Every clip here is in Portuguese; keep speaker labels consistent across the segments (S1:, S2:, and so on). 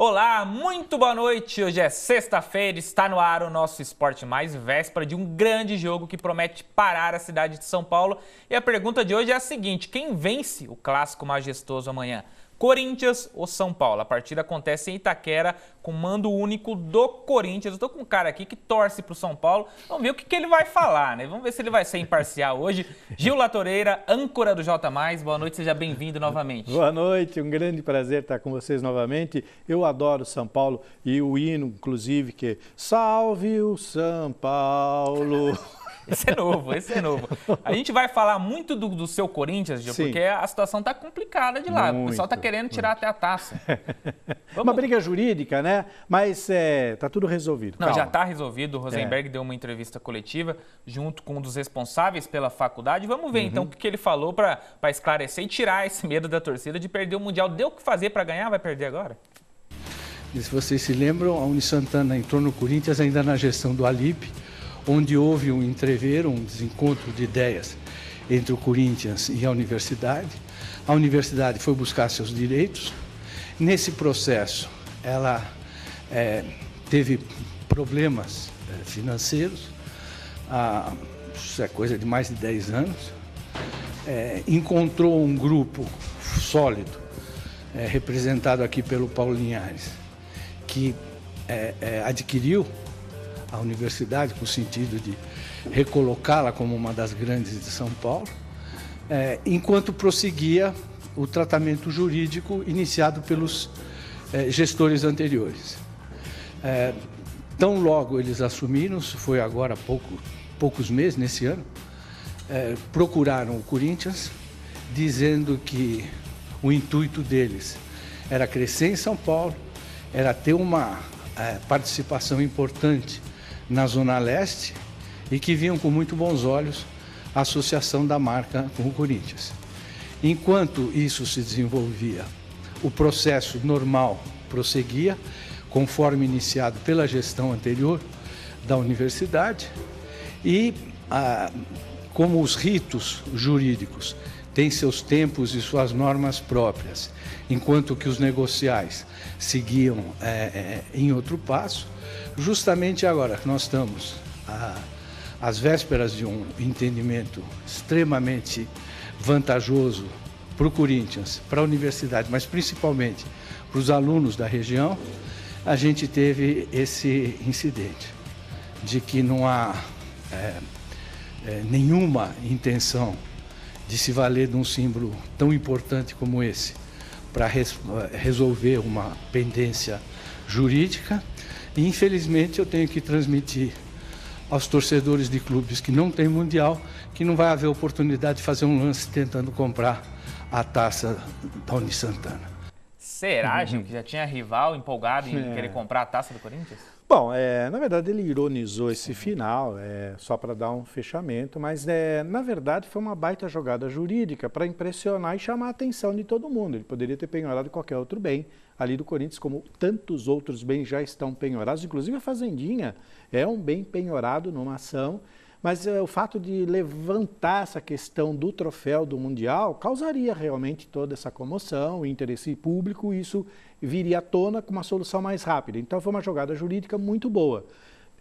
S1: Olá, muito boa noite. Hoje é sexta-feira, está no ar o nosso Esporte Mais, véspera de um grande jogo que promete parar a cidade de São Paulo. E a pergunta de hoje é a seguinte: quem vence o clássico majestoso amanhã? Corinthians ou São Paulo? A partida acontece em Itaquera, com mando único do Corinthians. Eu estou com um cara aqui que torce para o São Paulo. Vamos ver o que ele vai falar, né? Vamos ver se ele vai ser imparcial hoje. Gil Latoreira, âncora do J+. Boa noite, seja bem-vindo novamente.
S2: Boa noite, um grande prazer estar com vocês novamente. Eu adoro São Paulo e o hino, inclusive, que é Salve o São Paulo.
S1: Esse é novo. A gente vai falar muito do seu Corinthians, Gil, porque a situação está complicada de lá. O pessoal está querendo tirar até a taça.
S2: Uma briga jurídica, né? Mas está tudo resolvido.
S1: Não, já está resolvido. O Rosenberg deu uma entrevista coletiva junto com um dos responsáveis pela faculdade. Vamos ver então o que ele falou para esclarecer e tirar esse medo da torcida de perder o Mundial. Deu o que fazer para ganhar, vai perder agora?
S3: E se vocês se lembram, a Uni Santana entrou no Corinthians ainda na gestão do Alípio, onde houve um entrever, um desencontro de ideias entre o Corinthians e a universidade. A universidade foi buscar seus direitos. Nesse processo, ela teve problemas financeiros, isso é coisa de mais de 10 anos. Encontrou um grupo sólido, representado aqui pelo Paulo Linhares, que adquiriu a universidade, com o sentido de recolocá-la como uma das grandes de São Paulo, enquanto prosseguia o tratamento jurídico iniciado pelos gestores anteriores. Tão logo eles assumiram, isso foi agora há poucos meses, nesse ano, procuraram o Corinthians, dizendo que o intuito deles era crescer em São Paulo, era ter uma participação importante na Zona Leste e que viam com muito bons olhos a associação da marca com o Corinthians. Enquanto isso se desenvolvia, o processo normal prosseguia, conforme iniciado pela gestão anterior da universidade, e como os ritos jurídicos têm seus tempos e suas normas próprias, enquanto que os negociais seguiam em outro passo, justamente agora nós estamos às vésperas de um entendimento extremamente vantajoso para o Corinthians, para a universidade, mas principalmente para os alunos da região. A gente teve esse incidente de que não há nenhuma intenção de se valer de um símbolo tão importante como esse para resolver uma pendência jurídica. E, infelizmente, eu tenho que transmitir aos torcedores de clubes que não têm Mundial que não vai haver oportunidade de fazer um lance tentando comprar a taça da Uni Santana.
S1: Será, Gil, que já tinha rival empolgado em querer comprar a taça do Corinthians?
S2: Bom, na verdade ele ironizou esse final, só para dar um fechamento, mas na verdade foi uma baita jogada jurídica para impressionar e chamar a atenção de todo mundo. Ele poderia ter penhorado qualquer outro bem ali do Corinthians, como tantos outros bens já estão penhorados, inclusive a Fazendinha é um bem penhorado numa ação, mas o fato de levantar essa questão do troféu do Mundial causaria realmente toda essa comoção, interesse público, e isso viria à tona com uma solução mais rápida. Então foi uma jogada jurídica muito boa.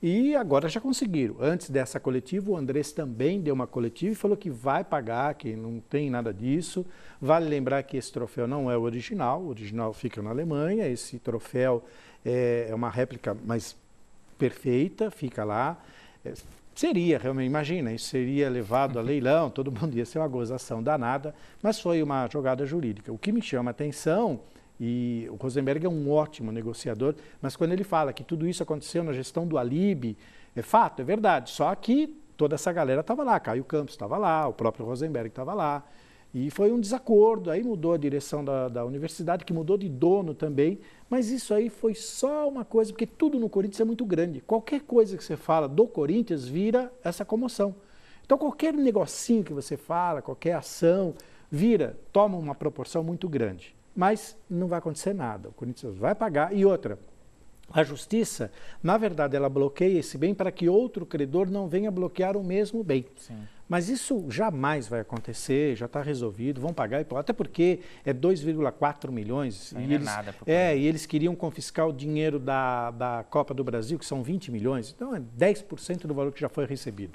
S2: E agora já conseguiram. Antes dessa coletiva, o Andrés também deu uma coletiva e falou que vai pagar, que não tem nada disso. Vale lembrar que esse troféu não é o original fica na Alemanha, esse troféu é uma réplica mais perfeita, fica lá. Seria realmente, imagina, isso seria levado a leilão, todo mundo ia ser uma gozação danada, mas foi uma jogada jurídica. O que me chama a atenção, e o Rosenberg é um ótimo negociador, mas quando ele fala que tudo isso aconteceu na gestão do Alípio, é fato, é verdade, só que toda essa galera estava lá, Caio Campos estava lá, o próprio Rosenberg estava lá, e foi um desacordo, aí mudou a direção da universidade, que mudou de dono também, mas isso aí foi só uma coisa, porque tudo no Corinthians é muito grande. Qualquer coisa que você fala do Corinthians vira essa comoção. Então qualquer negocinho que você fala, qualquer ação, toma uma proporção muito grande. Mas não vai acontecer nada, o Corinthians vai pagar. E outra, A justiça, na verdade, ela bloqueia esse bem para que outro credor não venha bloquear o mesmo bem.
S1: Sim.
S2: Mas isso jamais vai acontecer, já está resolvido, vão pagar, até porque é 2,4 milhões.
S1: Não
S2: e
S1: é
S2: eles,
S1: nada pro
S2: e eles queriam confiscar o dinheiro da Copa do Brasil, que são 20 milhões. Então é 10% do valor que já foi recebido.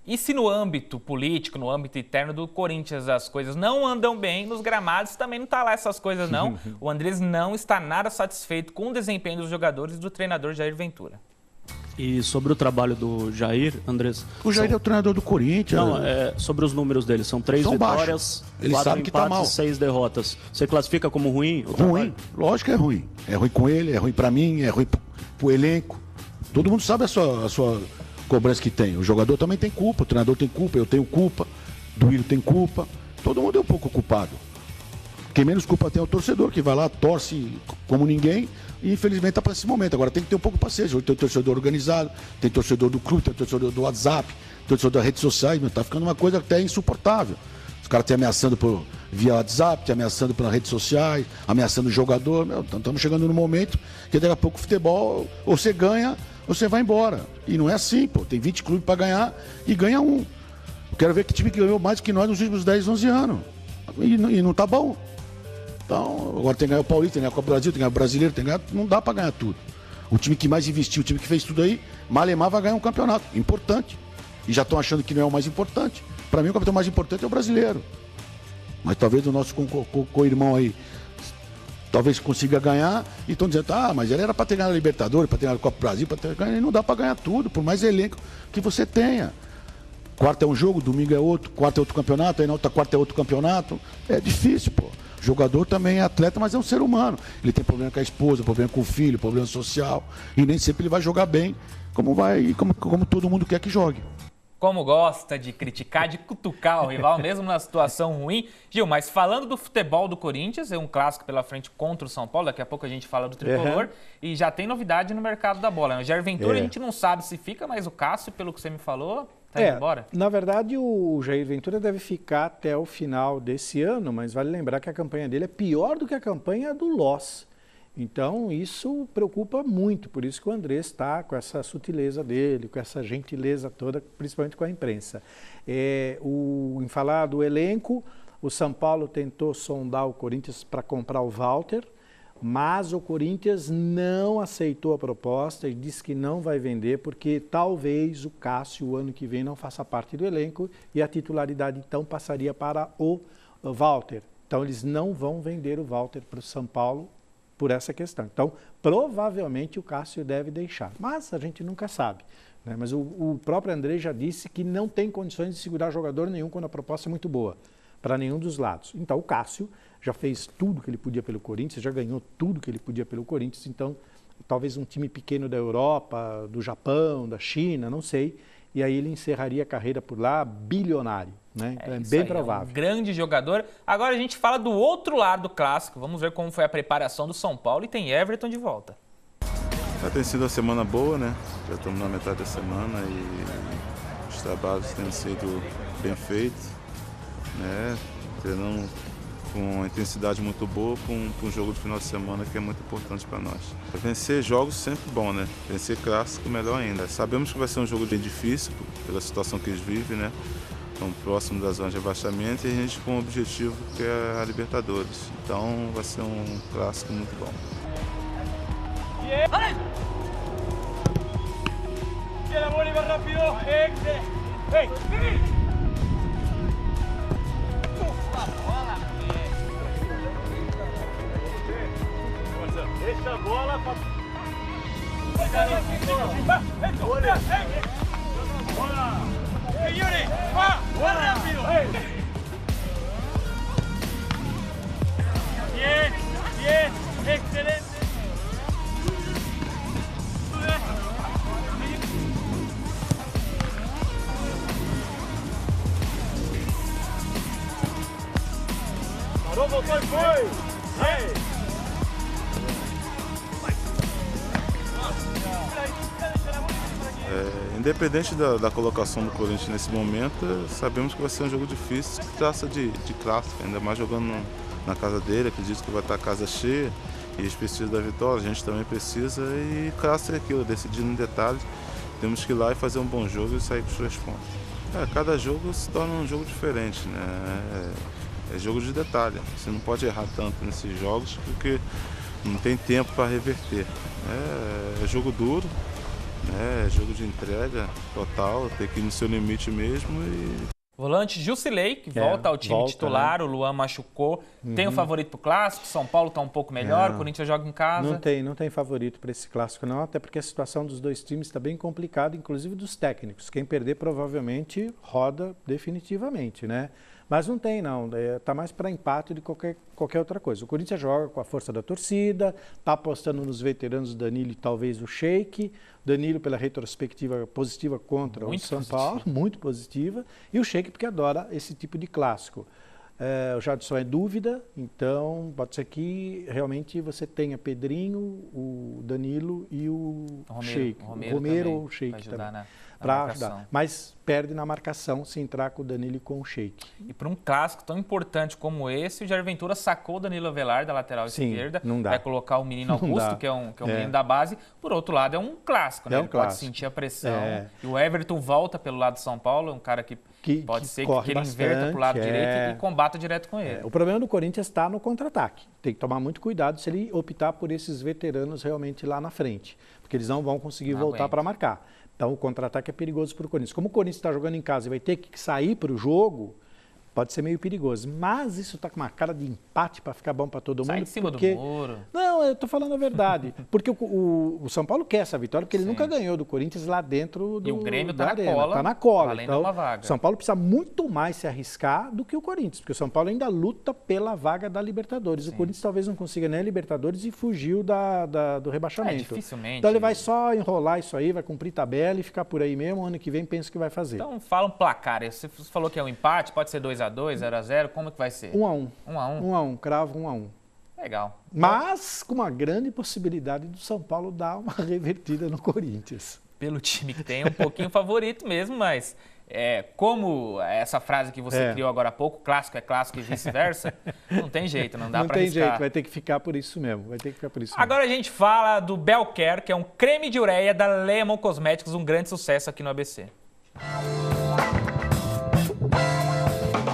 S1: E se no âmbito político, no âmbito interno do Corinthians, as coisas não andam bem, nos gramados também não está lá essas coisas não. O Andrés não está nada satisfeito com o desempenho dos jogadores e do treinador Jair Ventura.
S4: E sobre o trabalho do Jair, Andrés...
S5: O Jair é o treinador do Corinthians.
S4: Não, sobre os números dele. São 3 vitórias, 4 empates e 6 derrotas. Você classifica como ruim?
S5: Ruim, lógico que é ruim. É ruim com ele, é ruim pra mim, é ruim pro elenco. Todo mundo sabe a sua cobrança que tem. O jogador também tem culpa, o treinador tem culpa, eu tenho culpa, Duílio tem culpa. Todo mundo é um pouco culpado. Quem menos culpa tem é o torcedor, que vai lá, torce como ninguém e infelizmente está para esse momento. Agora tem que ter um pouco de paciência. Hoje tem o torcedor organizado, tem torcedor do clube, tem torcedor do WhatsApp, tem torcedor das redes sociais. Está ficando uma coisa até insuportável. Os caras estão ameaçando via WhatsApp, estão ameaçando pelas redes sociais, ameaçando o jogador. Estamos chegando no momento que daqui a pouco o futebol, ou você ganha, ou você vai embora. E não é assim, pô. Tem 20 clubes para ganhar e ganha um. Eu quero ver que time que ganhou mais do que nós nos últimos 10, 11 anos. E não está bom. Então, agora tem que ganhar o Paulista, tem que ganhar a Copa do Brasil, tem que ganhar o Brasileiro, tem que ganhar, não dá para ganhar tudo. O time que mais investiu, o time que fez tudo aí, malemar vai ganhar um campeonato importante. E já estão achando que não é o mais importante. Para mim, o campeonato mais importante é o Brasileiro. Mas talvez o nosso co-irmão aí, talvez consiga ganhar. E estão dizendo, mas ele era para ter ganhado a Libertadores, para ter ganhado a Copa do Brasil, para ter ganhado. E não dá para ganhar tudo, por mais elenco que você tenha. Quarta é um jogo, domingo é outro, quarta é outro campeonato, aí na outra quarta é outro campeonato. É difícil, pô. O jogador também é atleta, mas é um ser humano. Ele tem problema com a esposa, problema com o filho, problema social. E nem sempre ele vai jogar bem, como todo mundo quer que jogue.
S1: Como gosta de criticar, de cutucar o rival, mesmo na situação ruim. Gil, mas falando do futebol do Corinthians, é um clássico pela frente contra o São Paulo, daqui a pouco a gente fala do Tricolor, e já tem novidade no mercado da bola. O Jair Ventura a gente não sabe se fica, mas o Cássio, pelo que você me falou, tá indo embora?
S2: Na verdade, o Jair Ventura deve ficar até o final desse ano, mas vale lembrar que a campanha dele é pior do que a campanha do Loss. Então, isso preocupa muito, por isso que o Andrés está com essa sutileza dele, com essa gentileza toda, principalmente com a imprensa. Em falar do elenco, o São Paulo tentou sondar o Corinthians para comprar o Walter, mas o Corinthians não aceitou a proposta e disse que não vai vender, porque talvez o Cássio, o ano que vem, não faça parte do elenco e a titularidade, então, passaria para o Walter. Então, eles não vão vender o Walter para o São Paulo, por essa questão. Então, provavelmente o Cássio deve deixar, mas a gente nunca sabe. Né? Mas o próprio André já disse que não tem condições de segurar jogador nenhum quando a proposta é muito boa, para nenhum dos lados. Então, o Cássio já fez tudo que ele podia pelo Corinthians, já ganhou tudo que ele podia pelo Corinthians, então, talvez um time pequeno da Europa, do Japão, da China, não sei, e aí ele encerraria a carreira por lá, bilionário. Né? Então, é bem provável.
S1: É um grande jogador. Agora a gente fala do outro lado do clássico. Vamos ver como foi a preparação do São Paulo e tem Everton de volta.
S6: Tem sido uma semana boa, né? Já estamos na metade da semana e os trabalhos têm sido bem feitos, né? Treinando com uma intensidade muito boa para um jogo de final de semana que é muito importante para nós. Vencer jogos sempre bom, né? Vencer clássico melhor ainda. Sabemos que vai ser um jogo bem difícil pela situação que eles vivem, né? Estão próximos da zona de rebaixamento e a gente com um objetivo que é a Libertadores. Então vai ser um clássico muito bom.
S7: Deixa a bola pra... Yuri, va rápido. Bien, excelente. Parou, voltou e foi.
S6: Independente da colocação do Corinthians nesse momento, sabemos que vai ser um jogo difícil, traça de clássico, ainda mais jogando na casa dele, acredito que vai estar a casa cheia. E eles precisam da vitória, a gente também precisa, e clássico é aquilo, decidir no detalhe. Temos que ir lá e fazer um bom jogo e sair com os 3 pontos. Cada jogo se torna um jogo diferente, né? É jogo de detalhe. Você não pode errar tanto nesses jogos porque não tem tempo para reverter. É jogo duro, né? É jogo de entrega total, tem que ir no seu limite mesmo.
S1: Volante Jusilei, que volta ao time titular, né? O Luan machucou. Tem um favorito pro clássico? São Paulo está um pouco melhor, o Corinthians joga em casa.
S2: Não tem favorito para esse clássico não, até porque a situação dos dois times está bem complicada, inclusive dos técnicos. Quem perder provavelmente roda definitivamente, né? Mas não tem não, está mais para empate de qualquer outra coisa. O Corinthians joga com a força da torcida, está apostando nos veteranos do Danilo e talvez o Sheik. Danilo pela retrospectiva positiva contra o São Paulo, muito positiva. E o Sheik porque adora esse tipo de clássico. O Jadson é dúvida, então pode ser que realmente você tenha Pedrinho, o Danilo e o Sheik. Romero ou o Sheik também. Para ajudar, mas perde na marcação se entrar com o Danilo e com o Sheik.
S1: E para um clássico tão importante como esse, o Jair Ventura sacou o Danilo Avelar da lateral esquerda,
S2: não dá.
S1: Vai colocar o menino Augusto, que é um menino da base. Por outro lado, é um clássico, né? Ele pode sentir a pressão. E o Everton volta pelo lado de São Paulo, é um cara que pode ser que ele inverta para o lado direito e combata direto com ele.
S2: O problema do Corinthians está no contra-ataque. Tem que tomar muito cuidado se ele optar por esses veteranos realmente lá na frente, porque eles não vão conseguir voltar para marcar. Então, o contra-ataque é perigoso para o Corinthians. Como o Corinthians está jogando em casa e vai ter que sair para o jogo, pode ser meio perigoso. Mas isso está com uma cara de empate para ficar bom para todo mundo.
S1: Sai em cima do muro.
S2: Não, eu estou falando a verdade. Porque o São Paulo quer essa vitória, porque ele nunca ganhou do Corinthians lá dentro do.
S1: E o Grêmio está na cola.
S2: Está na cola.
S1: Além de uma vaga.
S2: O São Paulo precisa muito mais se arriscar do que o Corinthians, porque o São Paulo ainda luta pela vaga da Libertadores. O Corinthians talvez não consiga nem a Libertadores e fugiu do rebaixamento.
S1: Dificilmente.
S2: Então ele vai só enrolar isso aí, vai cumprir tabela e ficar por aí mesmo. Ano que vem pensa que vai fazer.
S1: Então fala um placar. Você falou que é um empate, pode ser 2-2, 0-0. Como que vai ser?
S2: 1-1.
S1: 1-1?
S2: 1-1, cravo 1-1.
S1: Legal.
S2: Mas com uma grande possibilidade do São Paulo dar uma revertida no Corinthians.
S1: Pelo time que tem, um pouquinho favorito mesmo, mas como essa frase que você criou agora há pouco, clássico é clássico e vice-versa, não tem jeito, não dá para arriscar.
S2: Não tem jeito, vai ter que ficar por isso mesmo,
S1: Agora a gente fala do Belcare, que é um creme de ureia da Lemon Cosmetics, um grande sucesso aqui no ABC.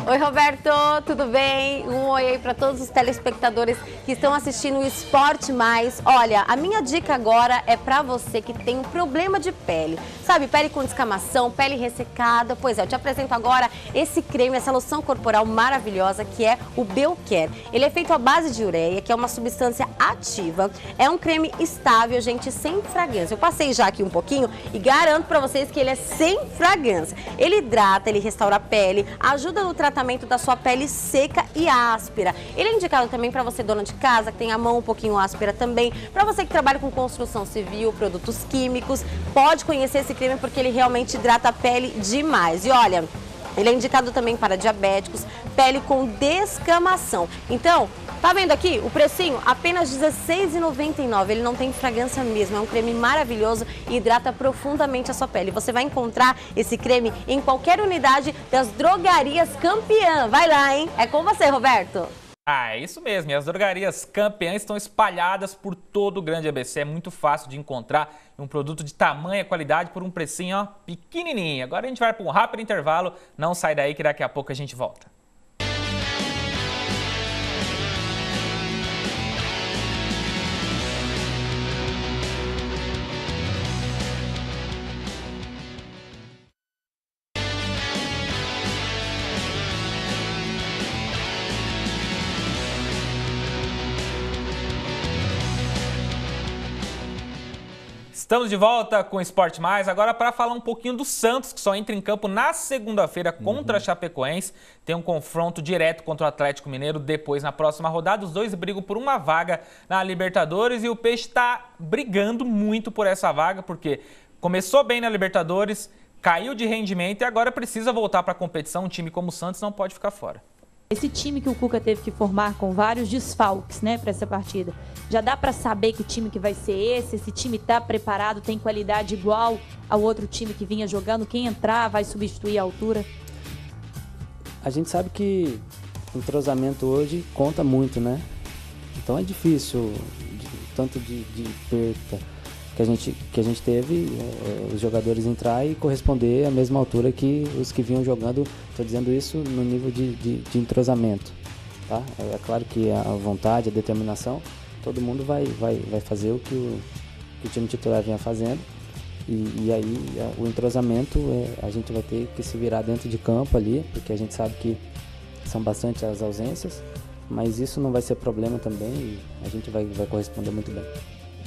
S8: Oi, Roberto, tudo bem? Um oi aí para todos os telespectadores que estão assistindo o Esporte Mais. Olha, a minha dica agora é para você que tem um problema de pele. Sabe, pele com descamação, pele ressecada. Pois é, eu te apresento agora esse creme, essa loção corporal maravilhosa que é o Belcare. Ele é feito à base de ureia, que é uma substância ativa. É um creme estável, gente, sem fragrância. Eu passei já aqui um pouquinho e garanto para vocês que ele é sem fragrância. Ele hidrata, ele restaura a pele, ajuda no tratamento da sua pele seca e áspera. Ele é indicado também para você, dona de casa, que tem a mão um pouquinho áspera também. Para você que trabalha com construção civil, produtos químicos, pode conhecer esse creme porque ele realmente hidrata a pele demais. E olha, ele é indicado também para diabéticos, pele com descamação. Então, tá vendo aqui o precinho? Apenas R$16,99. Ele não tem fragrância mesmo, é um creme maravilhoso e hidrata profundamente a sua pele. Você vai encontrar esse creme em qualquer unidade das drogarias Campeã. Vai lá, hein? É com você, Roberto.
S1: É isso mesmo. E as drogarias Campeã estão espalhadas por todo o grande ABC. É muito fácil de encontrar um produto de tamanha qualidade por um precinho, ó, pequenininho. Agora a gente vai para um rápido intervalo. Não sai daí que daqui a pouco a gente volta. Estamos de volta com o Esporte Mais, agora para falar um pouquinho do Santos, que só entra em campo na segunda-feira contra a Chapecoense. Tem um confronto direto contra o Atlético Mineiro depois na próxima rodada. Os dois brigam por uma vaga na Libertadores e o Peixe está brigando muito por essa vaga, porque começou bem na Libertadores, caiu de rendimento e agora precisa voltar para a competição. Um time como o Santos não pode ficar fora.
S9: Esse time que o Cuca teve que formar com vários desfalques, né, para essa partida, já dá para saber que time que vai ser esse? Esse time está preparado, tem qualidade igual ao outro time que vinha jogando? Quem entrar vai substituir a altura?
S10: A gente sabe que o entrosamento hoje conta muito, né? Então é difícil tanto de perda que a gente teve, os jogadores entrar e corresponder à mesma altura que os que vinham jogando, estou dizendo isso no nível de entrosamento. Tá? É claro que a vontade, a determinação, todo mundo vai fazer o que o time titular vinha fazendo. E aí o entrosamento, a gente vai ter que se virar dentro de campo ali, porque a gente sabe que são bastante as ausências, mas isso não vai ser problema também e a gente vai corresponder muito bem.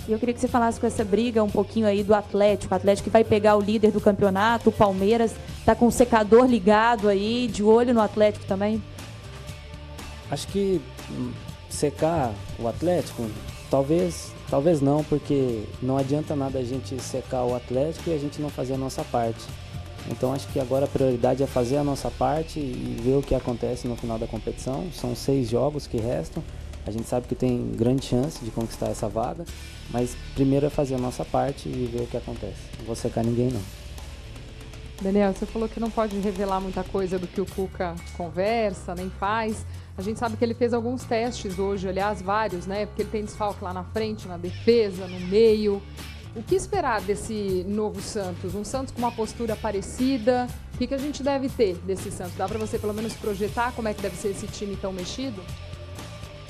S9: E eu queria que você falasse com essa briga um pouquinho aí do Atlético. O Atlético que vai pegar o líder do campeonato, o Palmeiras, tá com o secador ligado aí, de olho no Atlético também?
S10: Acho que secar o Atlético, talvez não, porque não adianta nada a gente secar o Atlético e a gente não fazer a nossa parte. Então acho que agora a prioridade é fazer a nossa parte e ver o que acontece no final da competição. São 6 jogos que restam. A gente sabe que tem grande chance de conquistar essa vaga, mas primeiro é fazer a nossa parte e ver o que acontece. Não vou secar ninguém, não.
S11: Daniel, você falou que não pode revelar muita coisa do que o Cuca conversa, nem faz. A gente sabe que ele fez alguns testes hoje, aliás, vários, né? Porque ele tem desfalque lá na frente, na defesa, no meio. O que esperar desse novo Santos? Um Santos com uma postura parecida? O que a gente deve ter desse Santos? Dá para você pelo menos projetar como é que deve ser esse time tão mexido?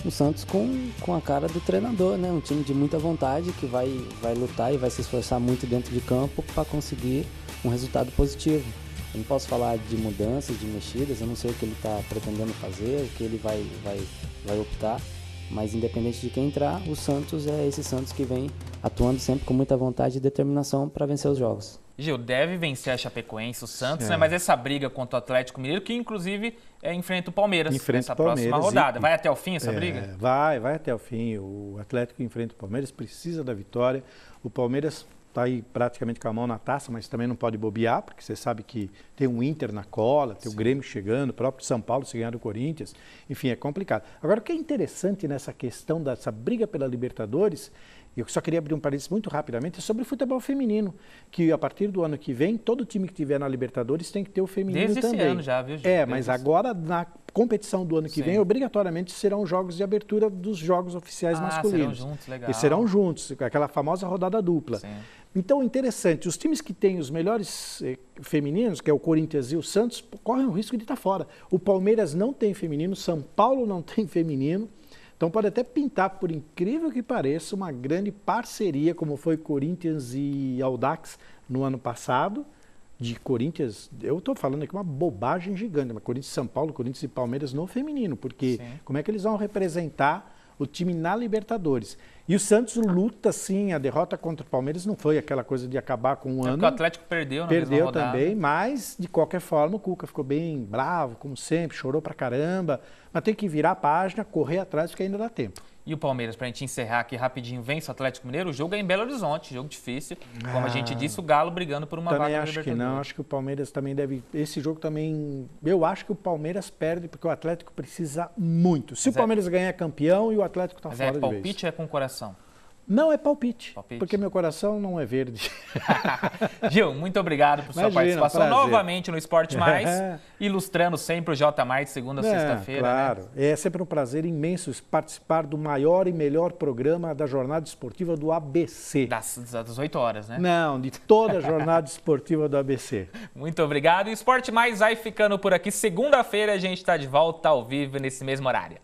S10: O Santos com a cara do treinador, né? Um time de muita vontade que vai lutar e vai se esforçar muito dentro de campo para conseguir um resultado positivo. Eu não posso falar de mudanças, de mexidas, eu não sei o que ele está pretendendo fazer, o que ele vai optar, mas independente de quem entrar, o Santos é esse Santos que vem atuando sempre com muita vontade e determinação para vencer os jogos.
S1: Gil, deve vencer a Chapecoense, o Santos, né? Mas essa briga contra o Atlético Mineiro, que inclusive enfrenta o Palmeiras nessa próxima rodada. Vai até o fim essa briga?
S2: Vai até o fim. O Atlético enfrenta o Palmeiras, precisa da vitória. O Palmeiras está aí praticamente com a mão na taça, mas também não pode bobear, porque você sabe que tem um Inter na cola, tem o Grêmio chegando, o próprio São Paulo se ganhar do Corinthians, enfim, é complicado. Agora, o que é interessante nessa questão dessa briga pela Libertadores, eu só queria abrir um parênteses muito rapidamente, é sobre o futebol feminino, que a partir do ano que vem, todo time que tiver na Libertadores tem que ter o feminino
S1: desde
S2: também.
S1: Desde esse ano já, viu, Gil?
S2: Mas agora na competição do ano que vem, obrigatoriamente serão jogos de abertura dos jogos oficiais masculinos.
S1: Serão juntos, legal.
S2: E serão juntos, aquela famosa rodada dupla.
S1: Sim.
S2: Então, interessante, os times que têm os melhores femininos, que é o Corinthians e o Santos, correm o risco de estar fora. O Palmeiras não tem feminino, São Paulo não tem feminino. Então pode até pintar, por incrível que pareça, uma grande parceria, como foi Corinthians e Audax no ano passado. De Corinthians, eu estou falando aqui uma bobagem gigante, mas Corinthians e São Paulo, Corinthians e Palmeiras no feminino, porque como é que eles vão representar o time na Libertadores? E o Santos luta, sim, a derrota contra o Palmeiras não foi aquela coisa de acabar com um ano.
S1: Porque o Atlético perdeu na mesma rodada.
S2: Também, mas de qualquer forma o Cuca ficou bem bravo, como sempre, chorou pra caramba, mas tem que virar a página, correr atrás, porque ainda dá tempo.
S1: E o Palmeiras, para a gente encerrar aqui rapidinho, vence o Atlético Mineiro. O jogo é em Belo Horizonte, jogo difícil. Como a gente disse, o Galo brigando por uma vaga na Libertadores.
S2: Também acho que não, acho que o Palmeiras também deve... Esse jogo também... Eu acho que o Palmeiras perde porque o Atlético precisa muito. Se o Palmeiras ganhar é campeão e o Atlético está fora de vez.
S1: Mas é palpite ou é com o coração?
S2: Não, é palpite, porque meu coração não é verde.
S1: Gil, muito obrigado por sua participação novamente no Esporte Mais, ilustrando sempre o J+, de segunda a sexta-feira.
S2: Claro,
S1: né?
S2: É sempre um prazer imenso participar do maior e melhor programa da jornada esportiva do ABC.
S1: Das 8 horas, né?
S2: Não, de toda a jornada esportiva do ABC.
S1: Muito obrigado. E o Esporte Mais vai ficando por aqui. Segunda-feira a gente está de volta ao vivo nesse mesmo horário.